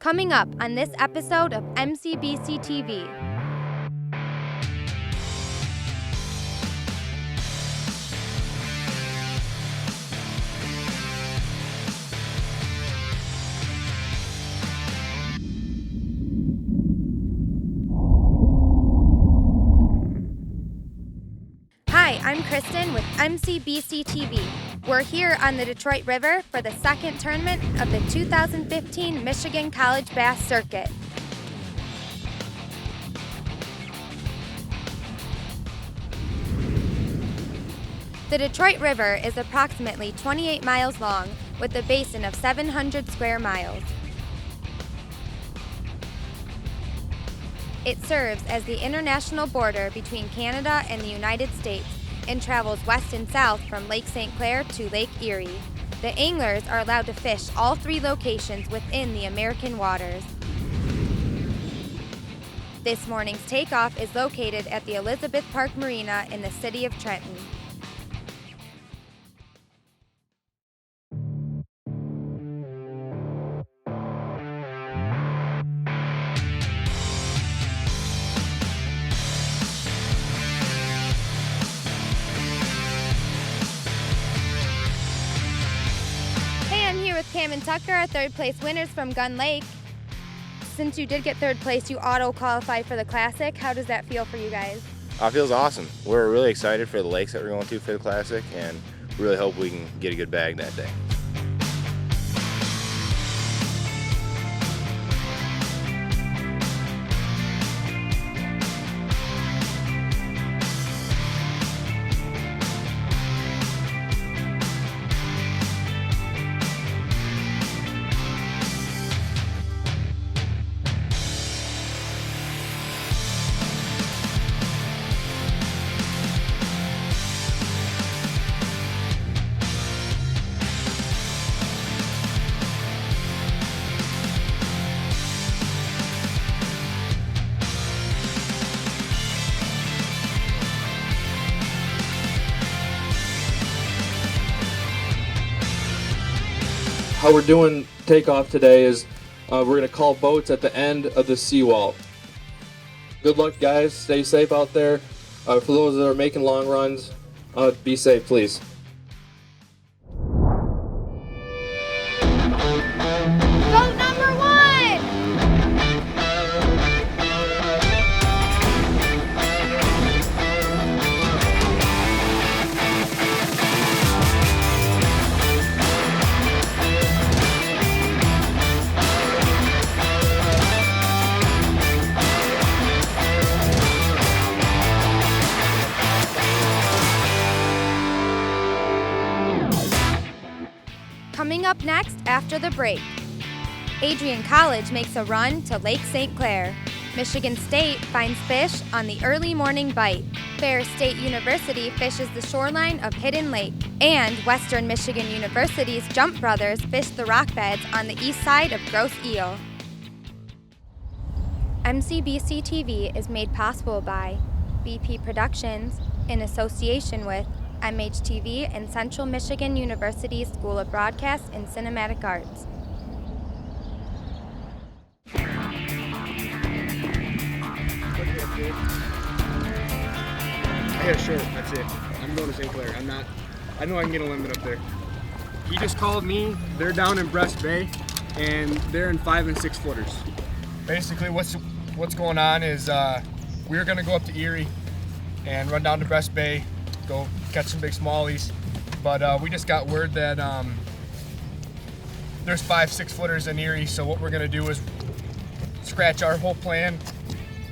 Coming up on this episode of MCBCtv. Hi, I'm Kristen with MCBCtv. We're here on the Detroit River for the second tournament of the 2015 Michigan College Bass Circuit. The Detroit River is approximately 28 miles long with a basin of 700 square miles. It serves as the international border between Canada and the United States and travels west and south from Lake St. Clair to Lake Erie. The anglers are allowed to fish all three locations within the American waters. This morning's takeoff is located at the Elizabeth Park Marina in the city of Trenton. Cam and Tucker are third place winners from Gun Lake. Since you did get third place, you auto-qualified for the Classic. How does that feel for you guys? It feels awesome. We're really excited for the lakes that we're going to for the Classic and really hope we can get a good bag that day. How we're doing takeoff today is we're going to call boats at the end of the seawall. Good luck, guys. Stay safe out there. For those that are making long runs, be safe, please. Boat number 1! Coming up next after the break, Adrian College makes a run to Lake St. Clair. Michigan State finds fish on the early morning bite. Ferris State University fishes the shoreline of Hidden Lake. And Western Michigan University's Jump Brothers fish the rock beds on the east side of Gross Eel. MCBCtv is made possible by BP Productions in association with MHTV and Central Michigan University School of Broadcast and Cinematic Arts. I got a short, that's it. I'm going to St. Clair. I know I can get a limit up there. He just called me. They're down in Breast Bay, and they're in 5 and 6 footers. Basically, what's going on is we're going to go up to Erie and run down to Breast Bay, go catch some big smallies, but we just got word that there's 5-6 footers in Erie, so what we're going to do is scratch our whole plan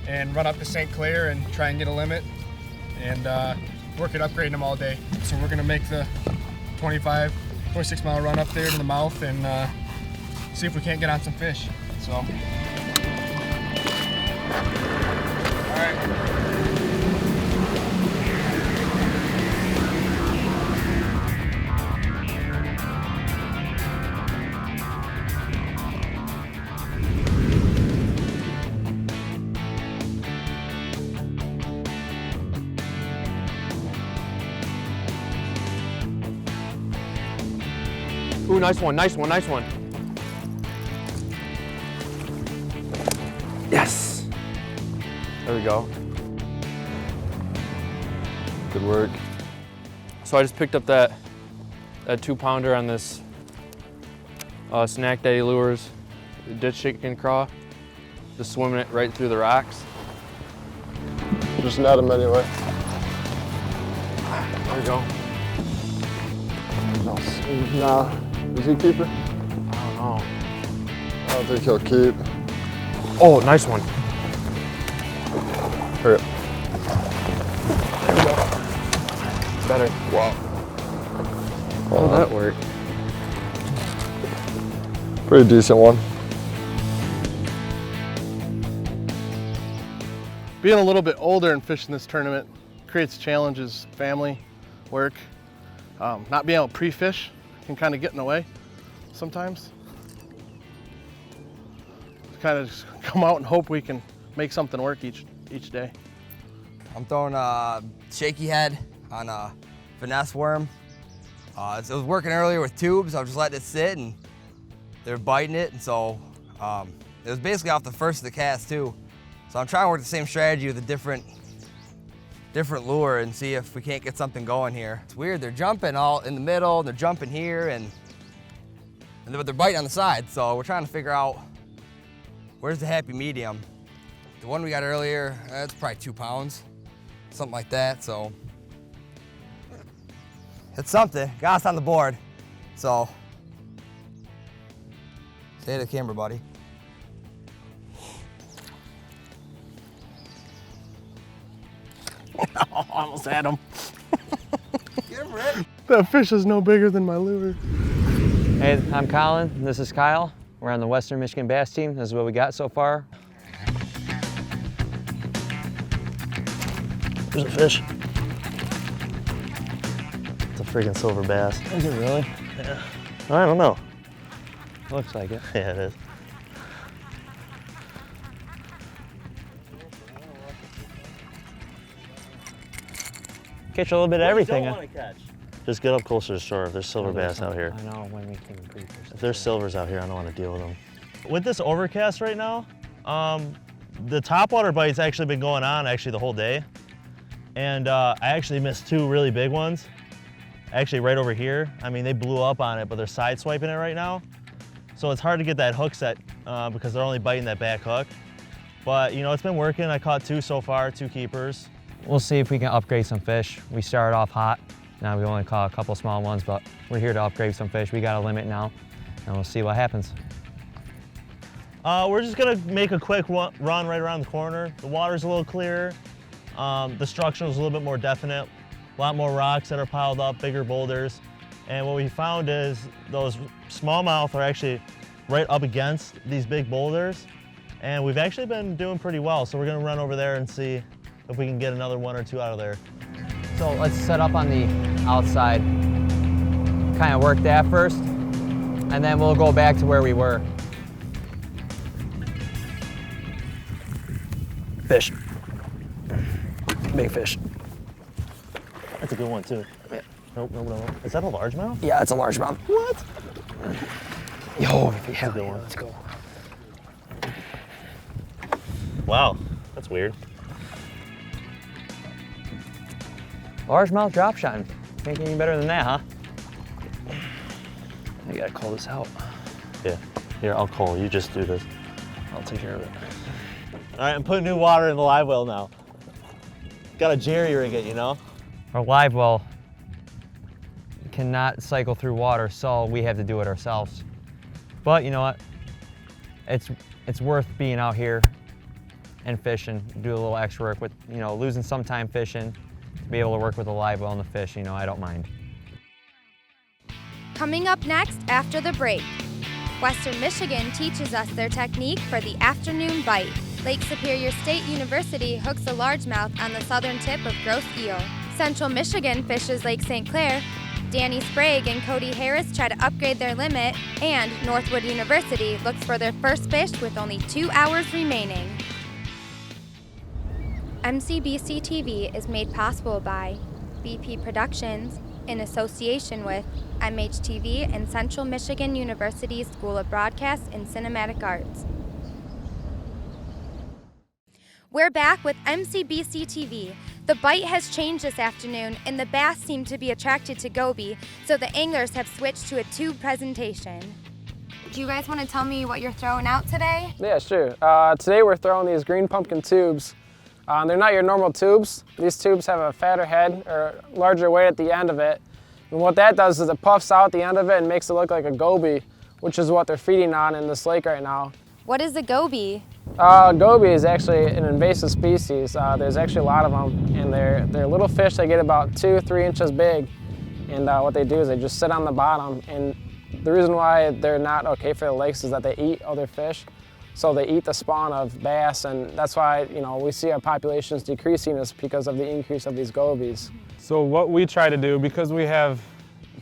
and run up to St. Clair and try and get a limit and work at upgrading them all day. So we're going to make the 26 mile run up there to the mouth and see if we can't get on some fish. So, all right. Ooh, nice one, nice one, nice one. There we go. Good work. So I just picked up that 2-pounder on this Snack Daddy Lures ditch chicken craw. Just swimming it right through the rocks. Just net him anyway. There we go. Nah, is he keeping? I don't know. I don't think he'll keep. Oh, nice one. Hurry up. There we go. Better. Wow. Oh, that worked. Pretty decent one. Being a little bit older and fishing this tournament creates challenges, family, work. Not being able to pre-fish can kind of get in the way sometimes. Kind of just come out and hope we can make something work each day. I'm throwing a shaky head on a finesse worm. It was working earlier with tubes. I was just letting it sit and they were biting it, and so it was basically off the first of the cast too. So I'm trying to work the same strategy with a different lure and see if we can't get something going here. It's weird, they're jumping all in the middle, and they're jumping here, but they're biting on the side. So we're trying to figure out where's the happy medium. The one we got earlier, that's probably 2 pounds, something like that. So it's something, got us on the board. So say to the camera, buddy. Oh, I almost had him. Get him, Rick. That fish is no bigger than my lure. Hey, I'm Colin. This is Kyle. We're on the Western Michigan Bass team. This is what we got so far. There's a fish. It's a freaking silver bass. Is it really? Yeah. I don't know. Looks like it. Yeah, it is. Catch a little bit of everything. What you don't want to catch. Just get up closer to shore if there's silver bass out here. I know when we can pre-fish. If there's silvers out here, I don't want to deal with them. With this overcast right now, the topwater bite's actually been going on the whole day. And I actually missed 2 really big ones. Actually right over here. I mean, they blew up on it, but they're side swiping it right now. So it's hard to get that hook set because they're only biting that back hook. But you know, it's been working. I caught 2 so far, 2 keepers. We'll see if we can upgrade some fish. We started off hot. Now we only caught a couple small ones, but we're here to upgrade some fish. We got a limit now, and we'll see what happens. We're just gonna make a quick run right around the corner. The water's a little clearer. The structure is a little bit more definite. A lot more rocks that are piled up, bigger boulders. And what we found is those smallmouth are actually right up against these big boulders. And we've actually been doing pretty well. So we're gonna run over there and see if we can get another 1 or 2 out of there. So let's set up on the outside, kind of work that first, and then we'll go back to where we were. Fish. Big fish. That's a good one too. Yeah. Nope, nope, nope. Is that a largemouth? Yeah, it's a largemouth. What? Yo, That's a good one. let's go. Wow, that's weird. Largemouth drop shotting. Can't get any better than that, huh? I gotta call this out. Yeah, here, I'll call. You just do this. I'll take care of it. All right, I'm putting new water in the live well now. Got a jerry rig it, you know? Our live well cannot cycle through water, so we have to do it ourselves. But you know what? It's worth being out here and fishing, do a little extra work with, you know, losing some time fishing, to be able to work with a live well and the fish, you know, I don't mind. Coming up next after the break, Western Michigan teaches us their technique for the afternoon bite. Lake Superior State University hooks a largemouth on the southern tip of gross eel. Central Michigan fishes Lake St. Clair. Danny Sprague and Cody Harris try to upgrade their limit, and Northwood University looks for their first fish with only 2 hours remaining. MCBCtv is made possible by BP Productions in association with MHTV and Central Michigan University School of Broadcast and Cinematic Arts. We're back with MCBCtv. The bite has changed this afternoon, and the bass seem to be attracted to goby, so the anglers have switched to a tube presentation. Do you guys want to tell me what you're throwing out today? Yeah, sure. Today we're throwing these green pumpkin tubes. They're not your normal tubes. These tubes have a fatter head or larger weight at the end of it. And what that does is it puffs out the end of it and makes it look like a goby, which is what they're feeding on in this lake right now. What is a goby? Goby is actually an invasive species. There's actually a lot of them, and they're little fish that get about 2-3 inches big. And what they do is they just sit on the bottom. And the reason why they're not okay for the lakes is that they eat other fish. So they eat the spawn of bass, and that's why we see our populations decreasing is because of the increase of these gobies. So what we try to do, because we have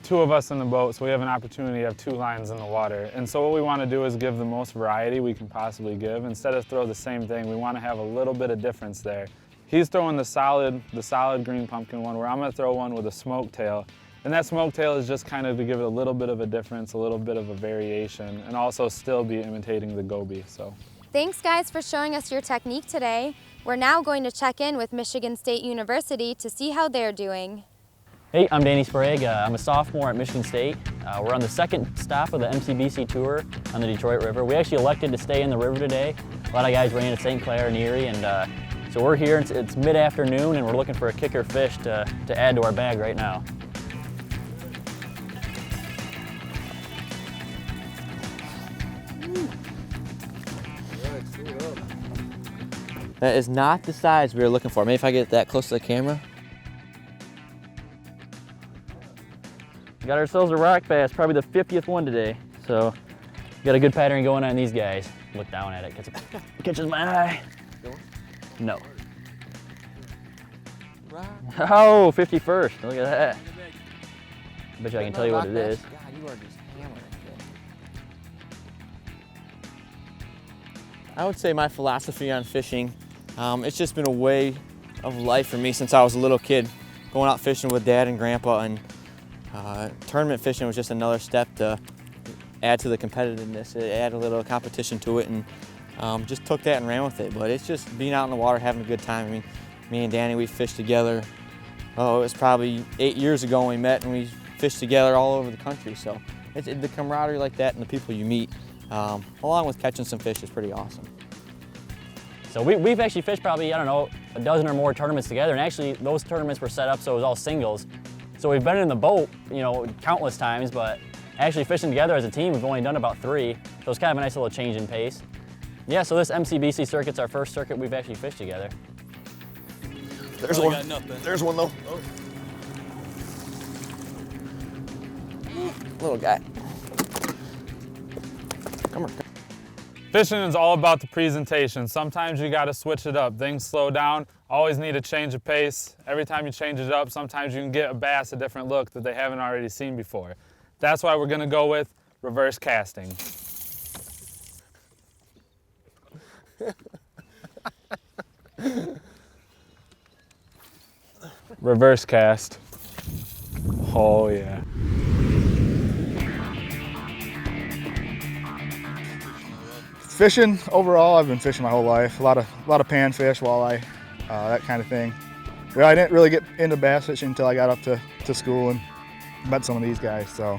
2 of us in the boat, so we have an opportunity to have 2 lines in the water. And so what we want to do is give the most variety we can possibly give. Instead of throw the same thing, we want to have a little bit of difference there. He's throwing the solid green pumpkin one, where I'm going to throw one with a smoke tail. And that smoke tail is just kind of to give it a little bit of a difference, a little bit of a variation, and also still be imitating the goby. So. Thanks guys for showing us your technique today. We're now going to check in with Michigan State University to see how they're doing. Hey, I'm Danny Sprague. I'm a sophomore at Michigan State. We're on the second stop of the MCBC tour on the Detroit River. We actually elected to stay in the river today. A lot of guys ran to St. Clair and Erie, and so we're here. It's mid-afternoon, and we're looking for a kicker fish to add to our bag right now. That is not the size we were looking for. Maybe if I get that close to the camera. Got ourselves a rock bass, probably the 50th one today. So got a good pattern going on these guys. Look down at it, catches my eye. No. Oh, 51st, look at that. I bet you I can tell you what it is. God, you are just hammering it. I would say my philosophy on fishing, it's just been a way of life for me since I was a little kid. Going out fishing with Dad and Grandpa, and tournament fishing was just another step to add to the competitiveness, add a little competition to it, and just took that and ran with it. But it's just being out in the water, having a good time. I mean, me and Danny, we fished together, it was probably 8 years ago when we met, and we fished together all over the country. So it's the camaraderie like that and the people you meet, along with catching some fish, is pretty awesome. So we've actually fished probably, I don't know, a dozen or more tournaments together, and actually those tournaments were set up so it was all singles. So we've been in the boat, countless times, but actually fishing together as a team, we've only done about 3. So it's kind of a nice little change in pace. Yeah, so this MCBC circuit's our first circuit we've actually fished together. There's one. There's one though. Little guy. Come on. Fishing is all about the presentation. Sometimes you gotta switch it up. Things slow down, always need a change of pace. Every time you change it up, sometimes you can get a bass a different look that they haven't already seen before. That's why we're gonna go with reverse casting. Reverse cast. Oh yeah. Fishing overall, I've been fishing my whole life. A lot of panfish, walleye, that kind of thing. Well, I didn't really get into bass fishing until I got up to school and met some of these guys. So,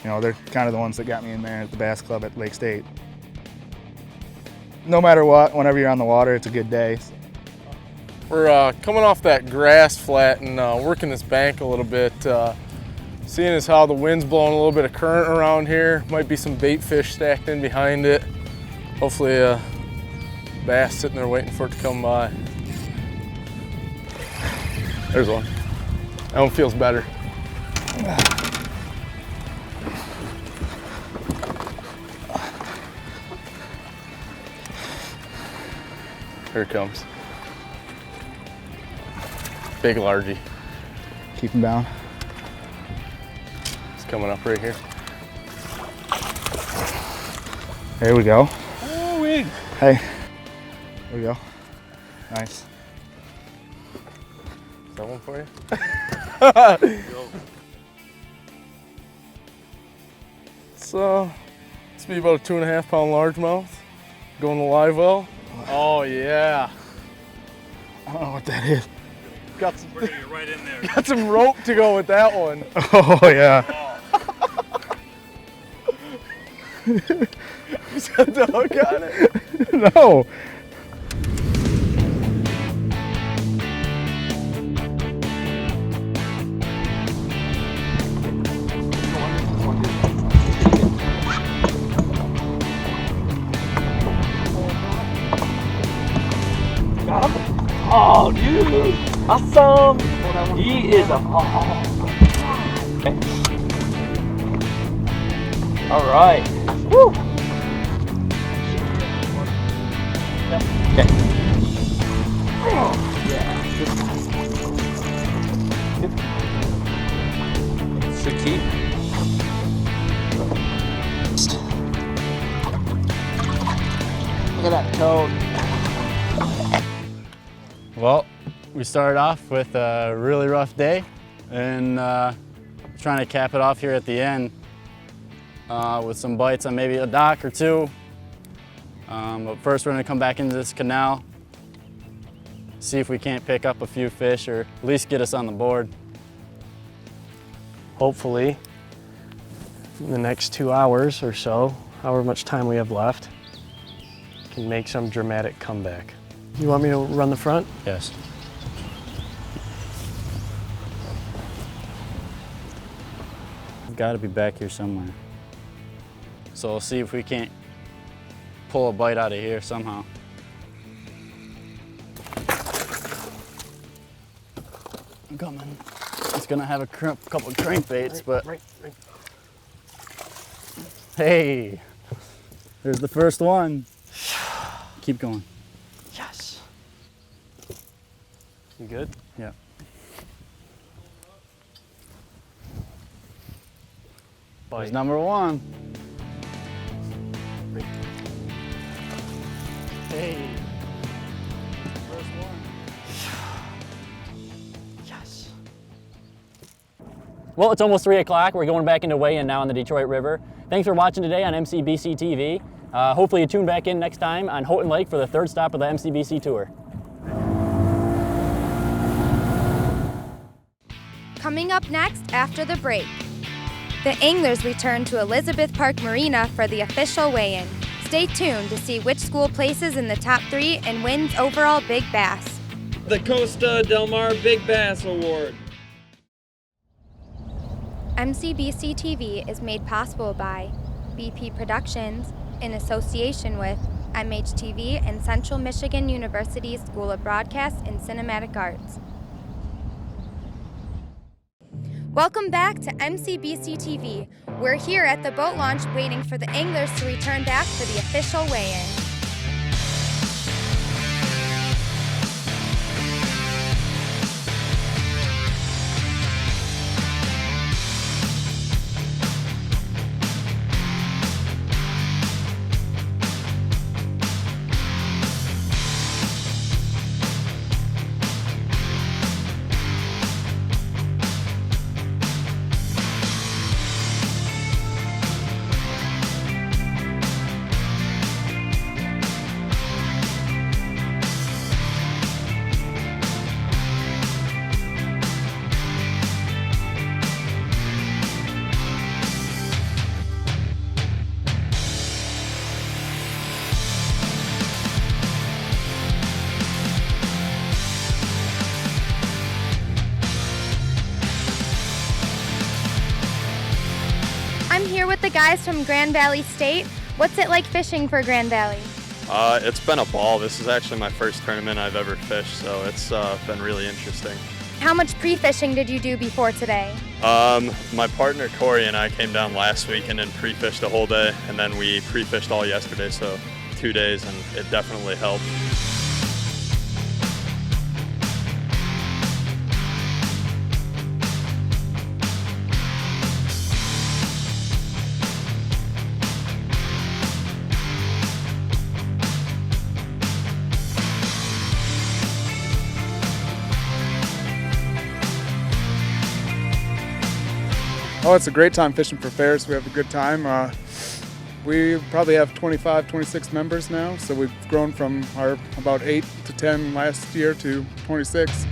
they're kind of the ones that got me in there at the bass club at Lake State. No matter what, whenever you're on the water, it's a good day. We're coming off that grass flat and working this bank a little bit. Seeing as how the wind's blowing a little bit of current around here, might be some bait fish stacked in behind it. Hopefully a bass sitting there waiting for it to come by. There's one. That one feels better. Here it comes. Big largie. Keep him down. It's coming up right here. There we go. Oh, hey. There we go. Nice. Is that one for you? It's be about a 2.5 pound largemouth going to live well. Oh yeah. I don't know what that is. Got some, We're gonna get right in there. got some rope to go with that one. Oh, yeah. Is that the hook on it? No. Oh, dude, awesome! He is a. Okay. All right. Woo. Okay. Yeah. Should keep. Look at that toad. Well, we started off with a really rough day and trying to cap it off here at the end with some bites on maybe a dock or two. But first we're gonna come back into this canal, see if we can't pick up a few fish or at least get us on the board. Hopefully, in the next 2 hours or so, however much time we have left, can make some dramatic comeback. You want me to run the front? Yes. We've got to be back here somewhere. So we'll see if we can't pull a bite out of here somehow. I'm coming. It's gonna have a couple of crankbaits, but hey, there's the first one. Keep going. Yes. You good? Yeah. There's number one. Hey. First one. Yes. Well, it's almost 3 o'clock. We're going back into weigh-in now on the Detroit River. Thanks for watching today on MCBCtv. Hopefully you tune back in next time on Houghton Lake for the third stop of the MCBC tour. Coming up next after the break. The anglers return to Elizabeth Park Marina for the official weigh-in. Stay tuned to see which school places in the top 3 and wins overall Big Bass. The Costa Del Mar Big Bass Award. MCBCtv is made possible by BP Productions in association with MHTV and Central Michigan University School of Broadcast and Cinematic Arts. Welcome back to MCBCtv. We're here at the boat launch waiting for the anglers to return back for the official weigh-in. I'm here with the guys from Grand Valley State. What's it like fishing for Grand Valley? It's been a ball. This is actually my first tournament I've ever fished, so it's been really interesting. How much pre-fishing did you do before today? My partner Corey and I came down last week and then pre-fished the whole day, and then we pre-fished all yesterday, so 2 days, and it definitely helped. Oh, it's a great time fishing for Ferris. We have a good time. We probably have 25, 26 members now, so we've grown from our about 8 to 10 last year to 26.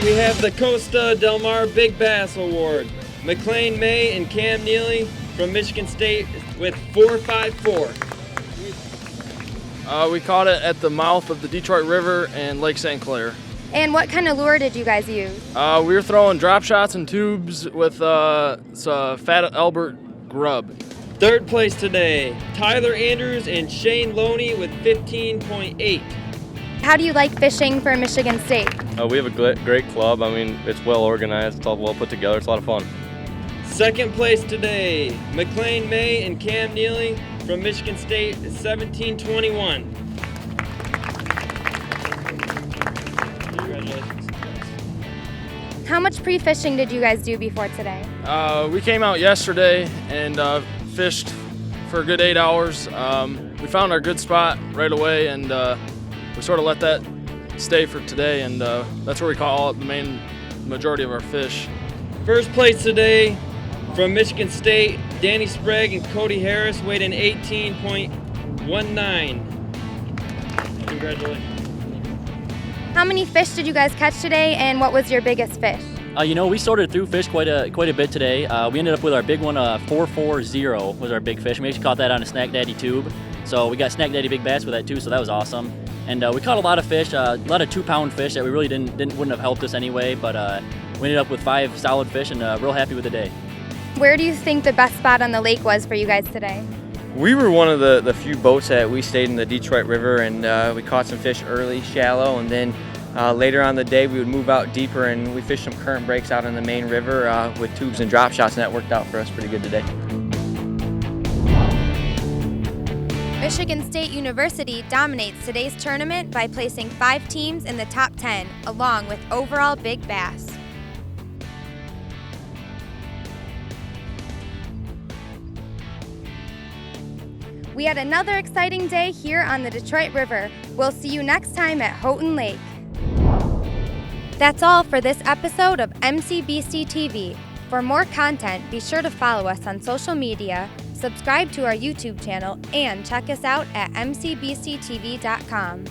We have the COSTA Big Bass Award. McLean May and Cam Neely from Michigan State with 4.54. We caught it at the mouth of the Detroit River and Lake St. Clair. And what kind of lure did you guys use? We were throwing drop shots and tubes with Fat Albert grub. Third place today, Tyler Andrews and Shane Loney with 15.8. How do you like fishing for Michigan State? We have a great club. I mean, it's well organized, it's all well put together, it's a lot of fun. Second place today, McLean May and Cam Neely from Michigan State, 17.21. Congratulations. How much pre-fishing did you guys do before today? We came out yesterday and fished for a good 8 hours. We found our good spot right away, and we sort of let that stay for today, and that's where we caught the main majority of our fish. First place today from Michigan State, Danny Sprague and Cody Harris weighed in 18.19. Congratulations. How many fish did you guys catch today, and what was your biggest fish? We sorted through fish quite a bit today. We ended up with our big one, 440 was our big fish. We actually caught that on a Snack Daddy tube. So we got Snack Daddy Big Bass with that too, so that was awesome. And we caught a lot of fish, a lot of 2-pound fish that we really wouldn't have helped us anyway, but we ended up with 5 solid fish and real happy with the day. Where do you think the best spot on the lake was for you guys today? We were one of the few boats that we stayed in the Detroit River, and we caught some fish early, shallow, and then later on the day we would move out deeper and we fished some current breaks out in the main river with tubes and drop shots, and that worked out for us pretty good today. Michigan State University dominates today's tournament by placing 5 teams in the top 10, along with overall big bass. We had another exciting day here on the Detroit River. We'll see you next time at Houghton Lake. That's all for this episode of MCBCtv. For more content, be sure to follow us on social media, subscribe to our YouTube channel, and check us out at MCBCtv.com.